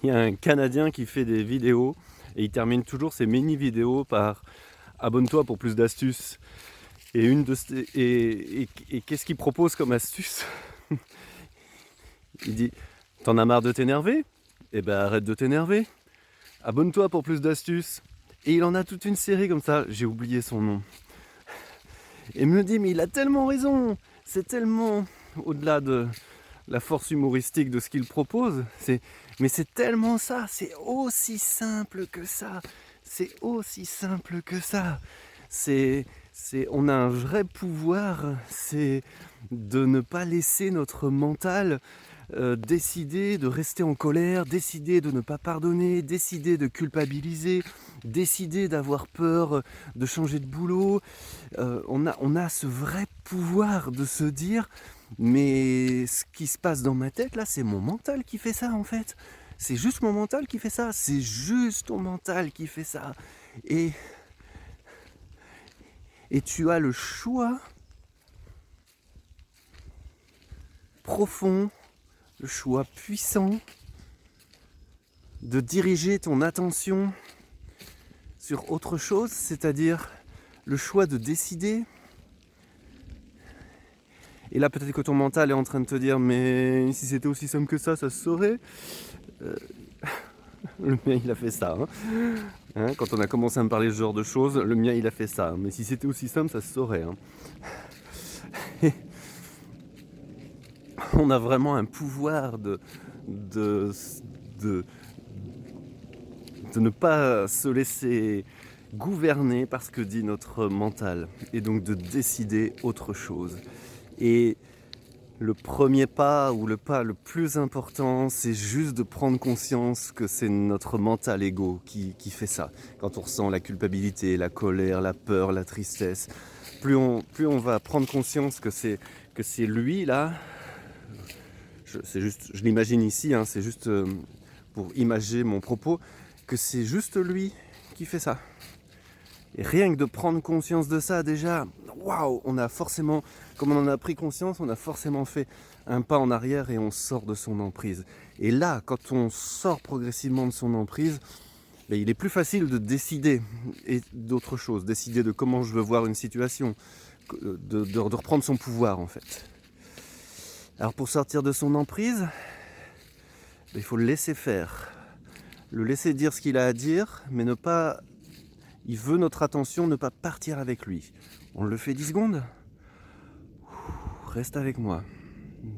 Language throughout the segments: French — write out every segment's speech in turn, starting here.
Il y a un Canadien qui fait des vidéos et il termine toujours ses mini-vidéos par abonne-toi pour plus d'astuces. Et qu'est-ce qu'il propose comme astuce? Il dit t'en as marre de t'énerver? Eh ben arrête de t'énerver. Abonne-toi pour plus d'astuces. Et il en a toute une série comme ça, j'ai oublié son nom. Et me dit mais il a tellement raison. C'est tellement au-delà de la force humoristique de ce qu'il propose. Mais c'est tellement ça, c'est aussi simple que ça. C'est aussi simple que ça. On a un vrai pouvoir, c'est de ne pas laisser notre mental décider de rester en colère, décider de ne pas pardonner, décider de culpabiliser, décider d'avoir peur de changer de boulot. On a ce vrai pouvoir de se dire mais ce qui se passe dans ma tête là, c'est mon mental qui fait ça en fait. C'est juste mon mental qui fait ça, c'est juste ton mental qui fait ça. Et, et tu as le choix profond, le choix puissant de diriger ton attention sur autre chose, c'est-à-dire le choix de décider. Et là, peut-être que ton mental est en train de te dire mais si c'était aussi simple que ça se saurait. Le mien, il a fait ça. Quand on a commencé à me parler de ce genre de choses, le mien, il a fait ça. Mais si c'était aussi simple, ça se saurait. On a vraiment un pouvoir de ne pas se laisser gouverner par ce que dit notre mental et donc de décider autre chose. Et le premier pas ou le pas le plus important, c'est juste de prendre conscience que c'est notre mental ego qui fait ça. Quand on ressent la culpabilité, la colère, la peur, la tristesse, plus on va prendre conscience que c'est lui là, je l'imagine ici, c'est juste pour imager mon propos, que c'est juste lui qui fait ça. Et rien que de prendre conscience de ça, déjà, waouh, on a forcément, comme on en a pris conscience, on a forcément fait un pas en arrière et on sort de son emprise. Et là, quand on sort progressivement de son emprise, il est plus facile de décider d'autre chose, décider de comment je veux voir une situation, de reprendre son pouvoir en fait. Alors pour sortir de son emprise, il faut le laisser faire, le laisser dire ce qu'il a à dire, mais ne pas... Il veut notre attention, ne pas partir avec lui. On le fait 10 secondes. Reste avec moi.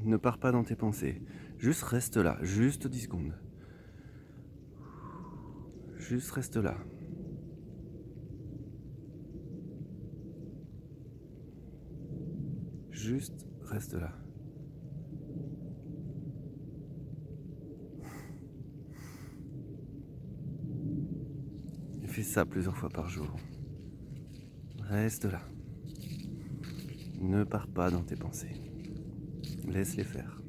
Ne pars pas dans tes pensées. Juste reste là, juste 10 secondes. Juste reste là. Juste reste là. Et fais ça plusieurs fois par jour. Reste là. Ne pars pas dans tes pensées. Laisse-les faire.